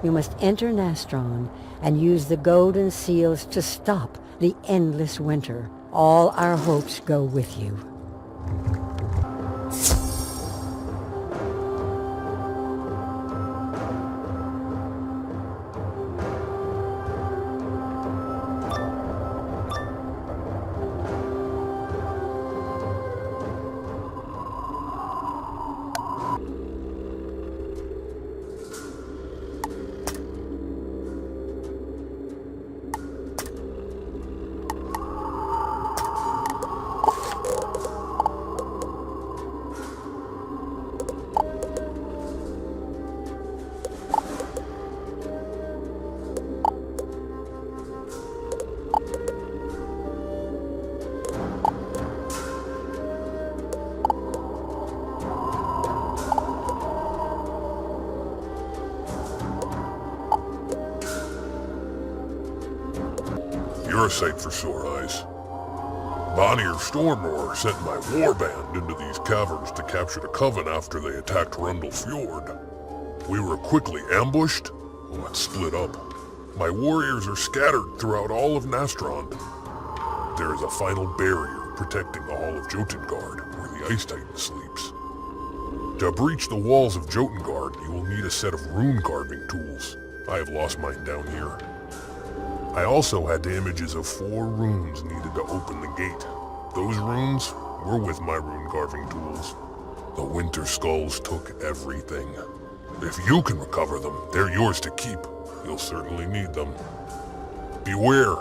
You must enter Nastrond and use the golden seals to stop the endless winter. All our hopes go with you. You're a sight for sore eyes. Bonnier Stormroar sent my warband into these caverns to capture the Coven after they attacked Rundle Fjord. We were quickly ambushed, and split up. My warriors are scattered throughout all of Nastrond. There is a final barrier protecting the Hall of Jotengard, where the Ice Titan sleeps. To breach the walls of Jotengard, you will need a set of rune carving tools. I have lost mine down here. I also had the images of 4 runes needed to open the gate. Those runes were with my rune carving tools. The Winter Skulls took everything. If you can recover them, they're yours to keep. You'll certainly need them. Beware,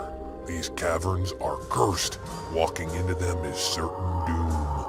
these caverns are cursed. Walking into them is certain doom.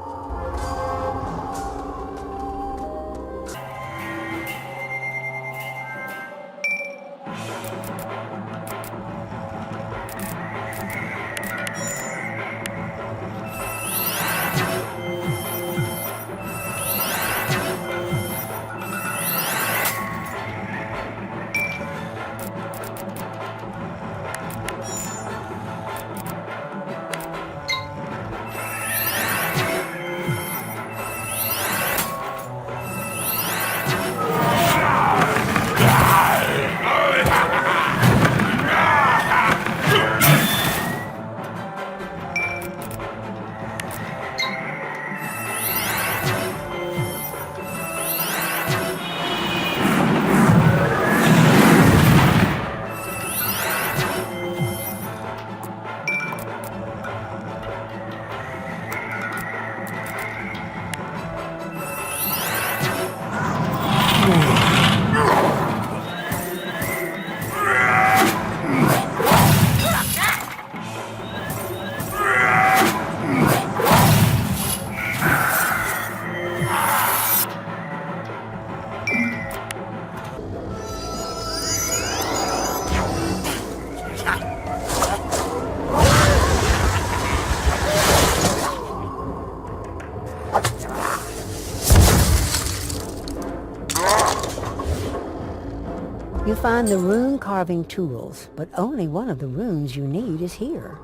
You find the rune carving tools, but only one of the runes you need is here.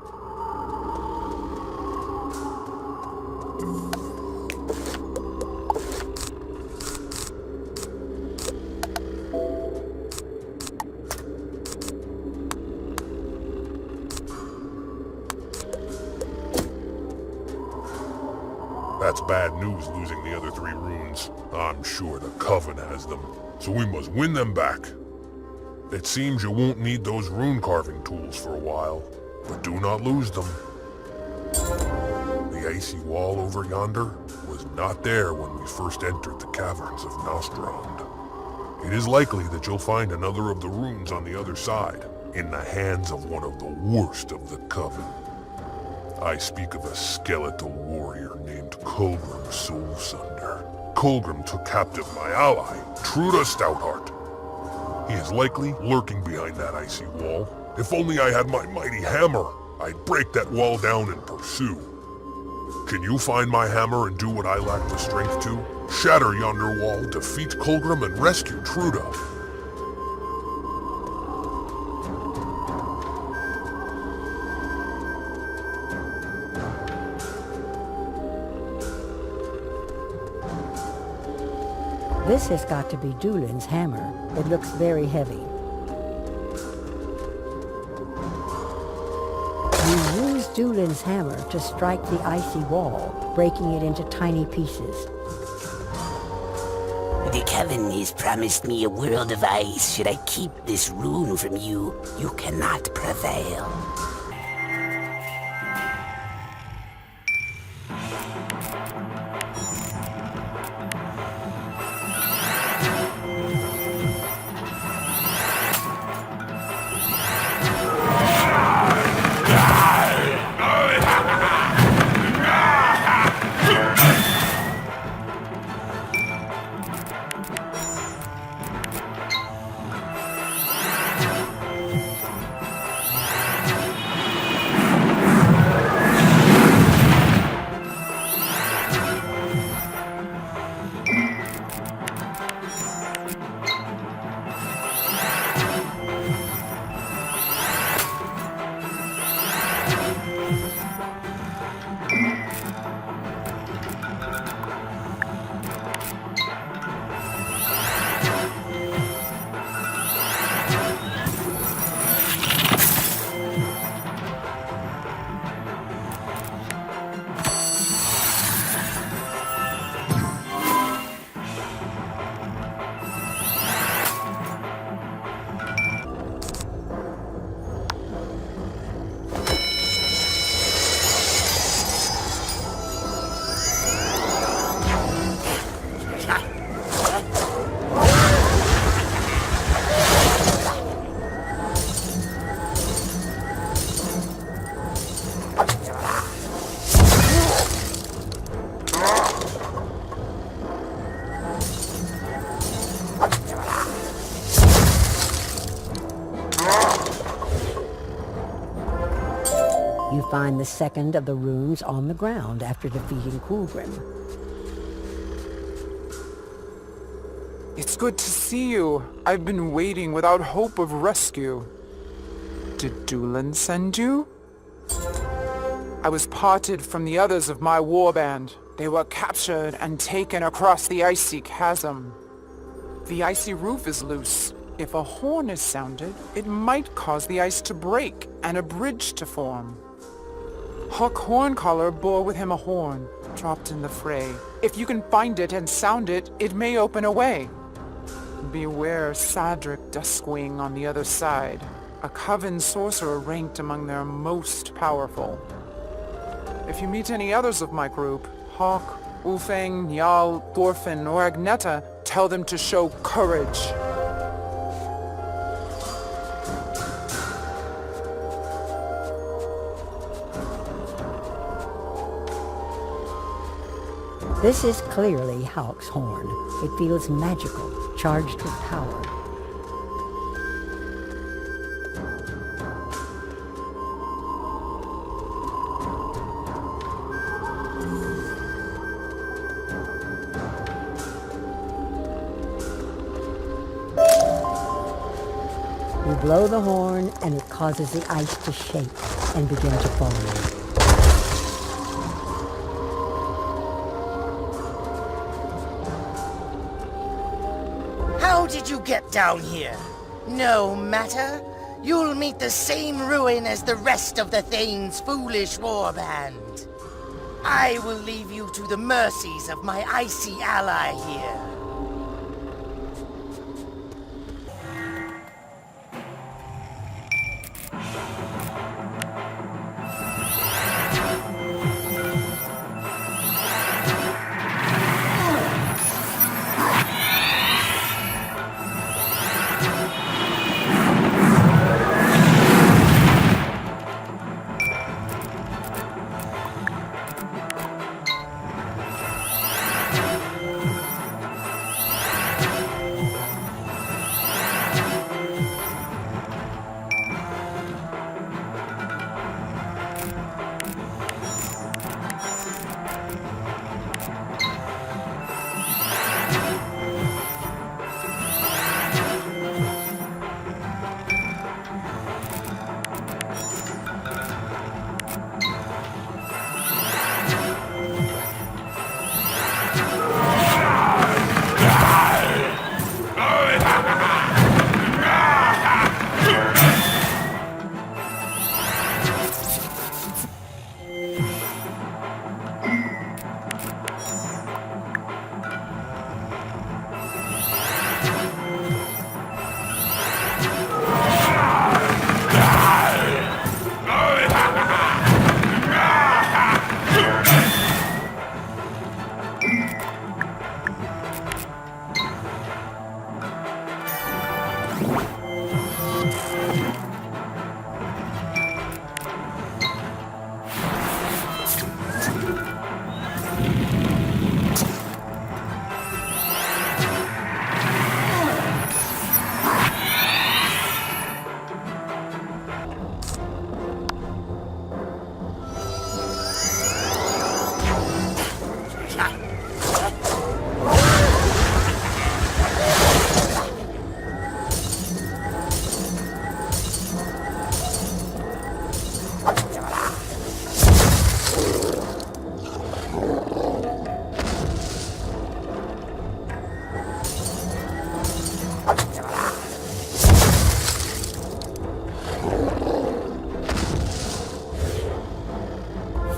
That's bad news, losing the other 3 runes. I'm sure the Coven has them, so we must win them back. It seems you won't need those rune carving tools for a while, but do not lose them. The icy wall over yonder was not there when we first entered the caverns of Nastrond. It is likely that you'll find another of the runes on the other side, in the hands of one of the worst of the Coven. I speak of a skeletal warrior named Colgrim Soulsunder. Colgrim took captive my ally, Truda Stoutheart. He is likely lurking behind that icy wall. If only I had my mighty hammer, I'd break that wall down and pursue. Can you find my hammer and do what I lack the strength to? Shatter yonder wall, defeat Colgrim, and rescue Truda. This has got to be Dulin's hammer. It looks very heavy. Stulin's hammer to strike the icy wall, breaking it into tiny pieces. The Coven has promised me a world of ice. Should I keep this rune from you, you cannot prevail. You find the second of the runes on the ground after defeating Coolgrim. It's good to see you. I've been waiting without hope of rescue. Did Dulin send you? I was parted from the others of my warband. They were captured and taken across the icy chasm. The icy roof is loose. If a horn is sounded, it might cause the ice to break and a bridge to form. Hawk Horncaller bore with him a horn, dropped in the fray. If you can find it and sound it, it may open a way. Beware Sadric Duskwing on the other side, a Coven sorcerer ranked among their most powerful. If you meet any others of my group, Hawk, Ulfang, Njal, Thorfinn, or Agneta, tell them to show courage. This is clearly Hawk's horn. It feels magical, charged with power. You blow the horn, and it causes the ice to shake and begin to fall. How did you get down here? No matter. You'll meet the same ruin as the rest of the Thane's foolish warband. I will leave you to the mercies of my icy ally here.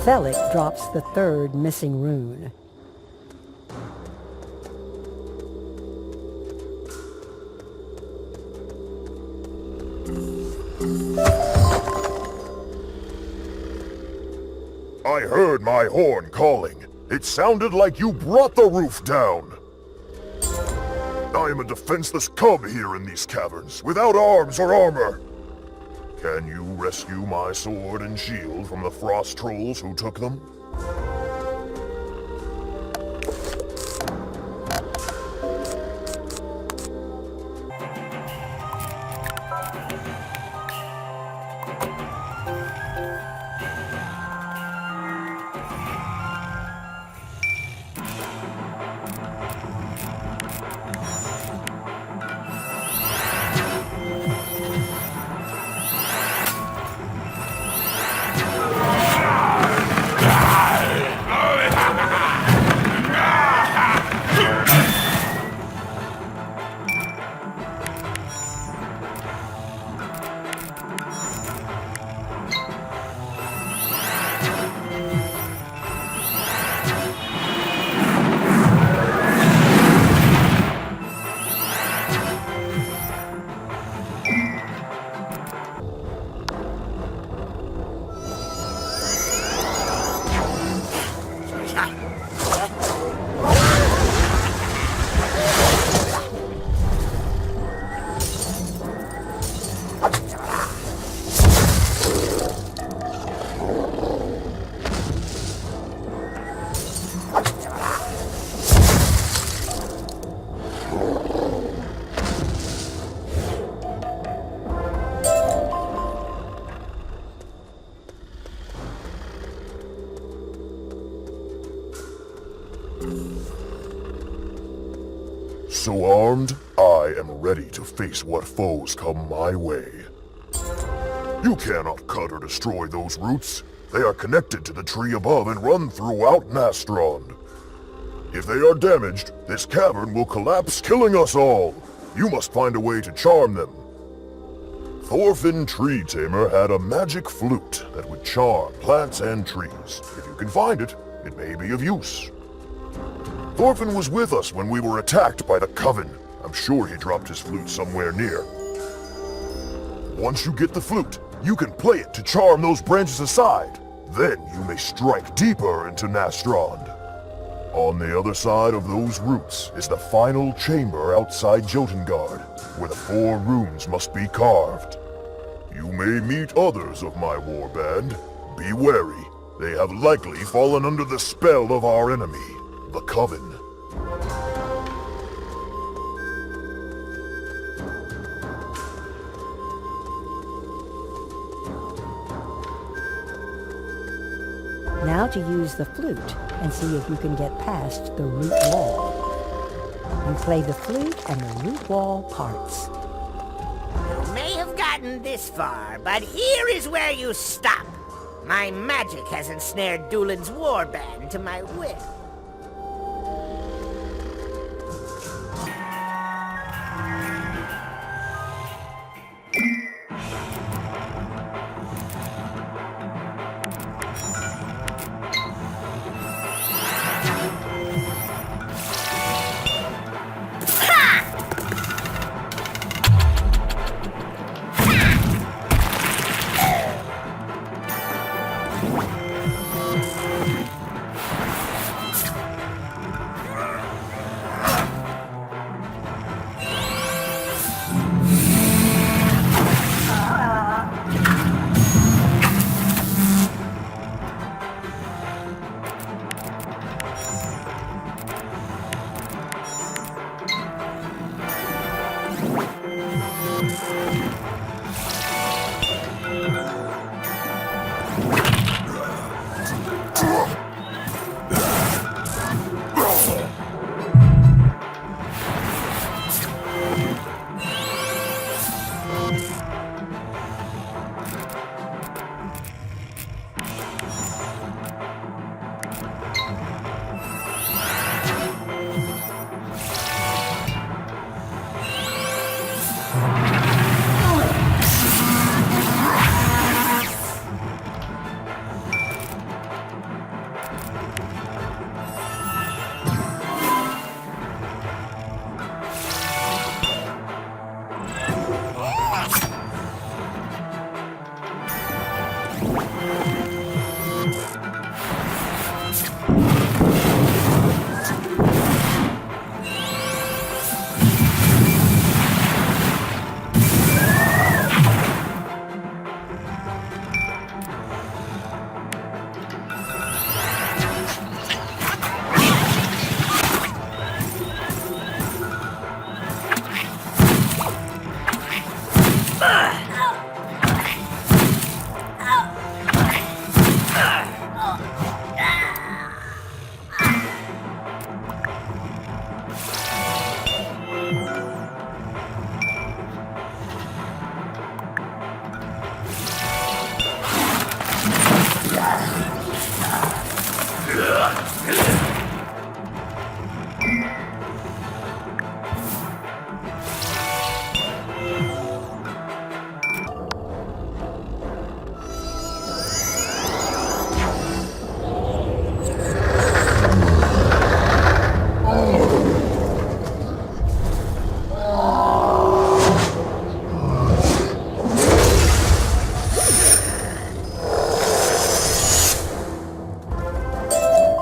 Thelic drops the third missing rune. I heard my horn calling. It sounded like you brought the roof down. I am a defenseless cub here in these caverns, without arms or armor. Can you rescue my sword and shield from the frost trolls who took them? So armed, I am ready to face what foes come my way. You cannot cut or destroy those roots. They are connected to the tree above and run throughout Nastrond. If they are damaged, this cavern will collapse, killing us all. You must find a way to charm them. Thorfinn Tree Tamer had a magic flute that would charm plants and trees. If you can find it, it may be of use. Thorfinn was with us when we were attacked by the Coven. I'm sure he dropped his flute somewhere near. Once you get the flute, you can play it to charm those branches aside. Then you may strike deeper into Nastrond. On the other side of those roots is the final chamber outside Jotengard, where the 4 runes must be carved. You may meet others of my warband. Be wary. They have likely fallen under the spell of our enemy, the Coven. Now to use the flute and see if you can get past the root wall. You play the flute and the root wall parts. You may have gotten this far, but here is where you stop. My magic has ensnared Dulin's warband to my will.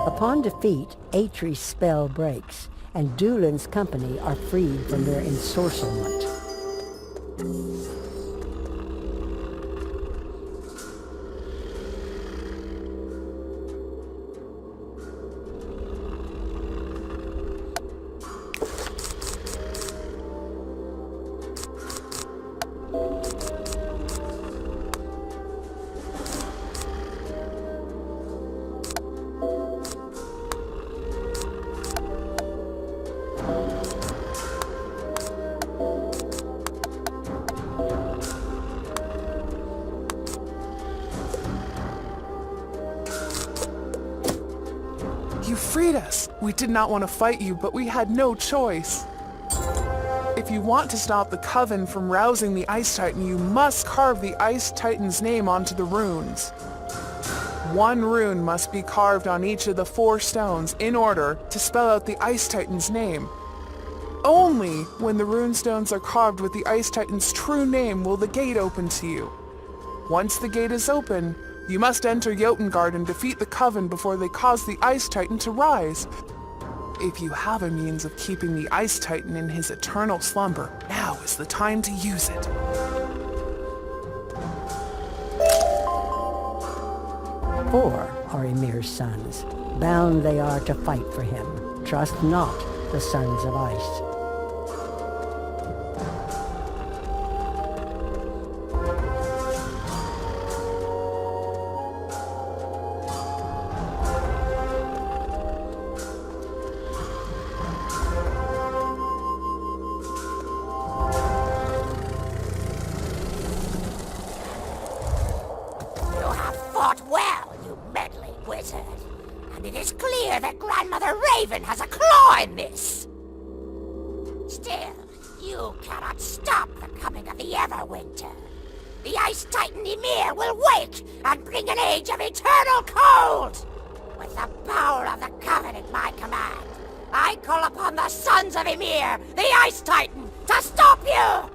Upon defeat, Atri's spell breaks, and Doolin's company are freed from their ensorcelment. You freed us. We did not want to fight you, but we had no choice. If you want to stop the Coven from rousing the Ice Titan, you must carve the Ice Titan's name onto the runes. One rune must be carved on each of the 4 stones in order to spell out the Ice Titan's name. Only when the rune stones are carved with the Ice Titan's true name will the gate open to you. Once the gate is open, you must enter Jotengard and defeat the Coven before they cause the Ice Titan to rise. If you have a means of keeping the Ice Titan in his eternal slumber, now is the time to use it. 4 are Ymir's sons. Bound they are to fight for him. Trust not the sons of ice. Well, you meddling wizard. And it is clear that Grandmother Raven has a claw in this. Still, you cannot stop the coming of the Everwinter. The Ice Titan Ymir will wake and bring an age of eternal cold. With the power of the Coven at my command, I call upon the sons of Ymir, the Ice Titan, to stop you!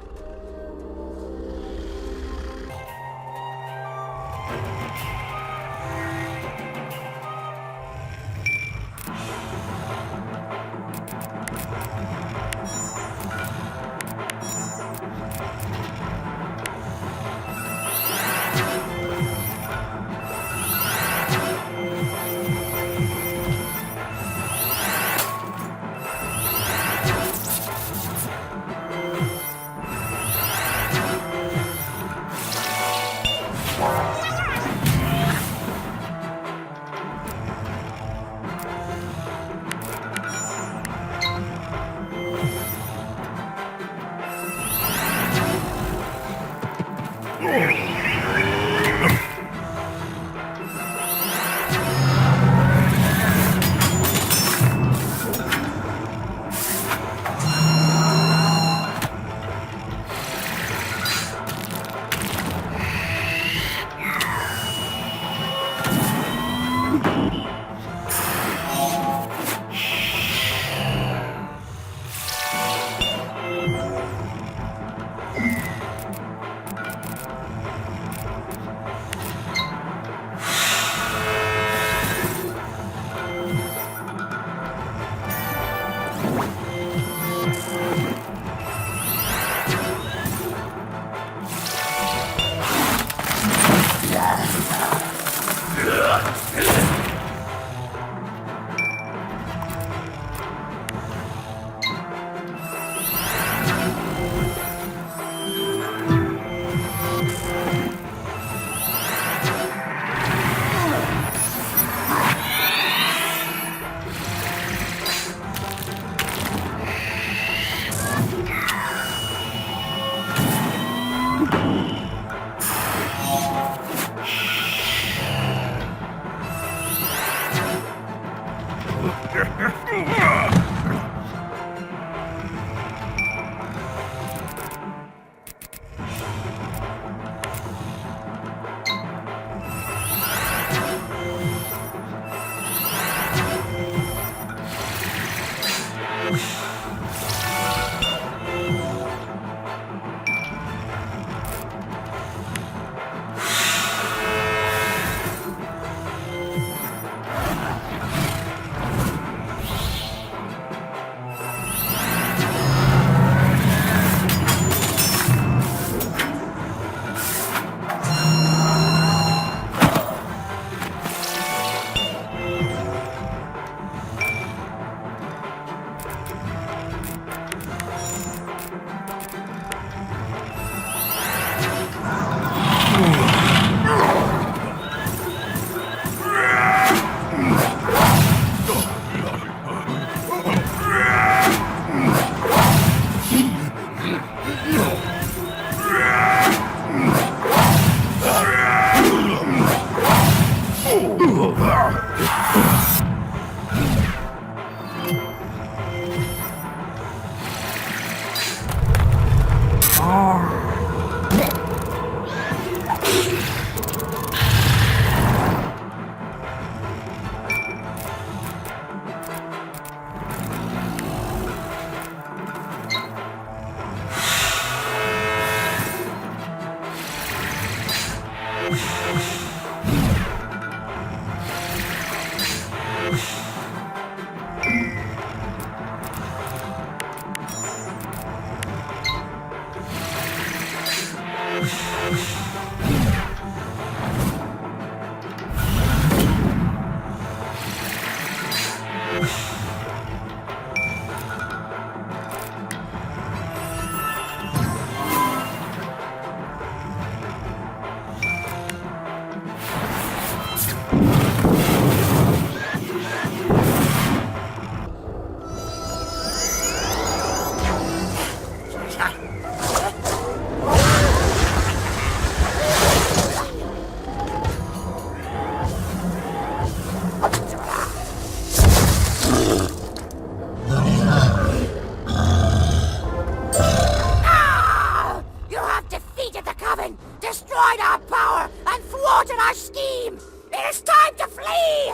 destroyed our power and thwarted our scheme! It is time to flee!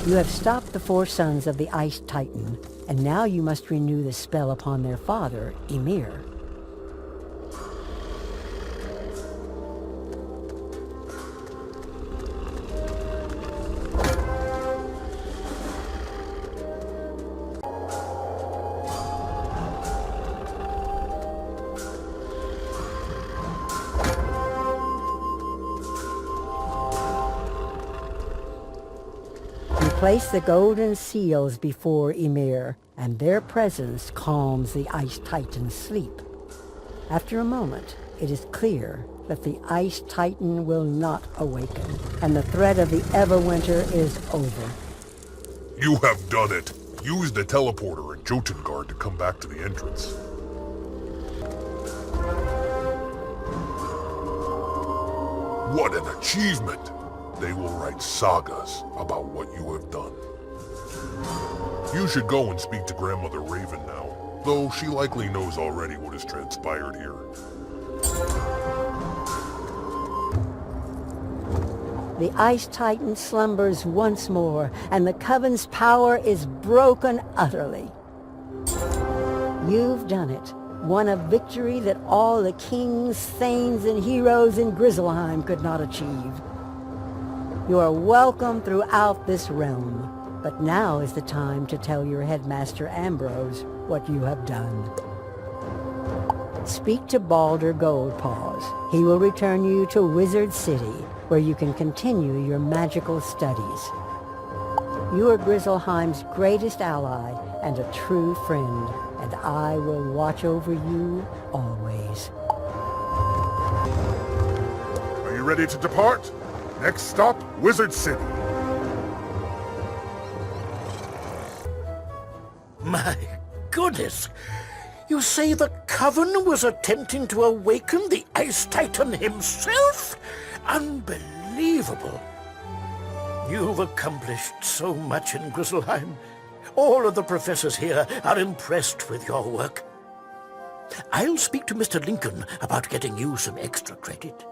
You have stopped the 4 sons of the Ice Titan, and now you must renew the spell upon their father, Ymir. Place the golden seals before Ymir, and their presence calms the Ice Titan's sleep. After a moment, it is clear that the Ice Titan will not awaken, and the threat of the Everwinter is over. You have done it. Use the teleporter and Jotun to come back to the entrance. What an achievement! They will write sagas about what you have done. You should go and speak to Grandmother Raven now, though she likely knows already what has transpired here. The Ice Titan slumbers once more, and the Coven's power is broken utterly. You've done it. Won a victory that all the kings, thanes, and heroes in Grizzleheim could not achieve. You are welcome throughout this realm, but now is the time to tell your headmaster Ambrose what you have done. Speak to Baldur Goldpaws. He will return you to Wizard City, where you can continue your magical studies. You are Grizzleheim's greatest ally and a true friend, and I will watch over you always. Are you ready to depart? Next stop, Wizard City. My goodness! You say the Coven was attempting to awaken the Ice Titan himself? Unbelievable! You've accomplished so much in Grizzleheim. All of the professors here are impressed with your work. I'll speak to Mr. Lincoln about getting you some extra credit.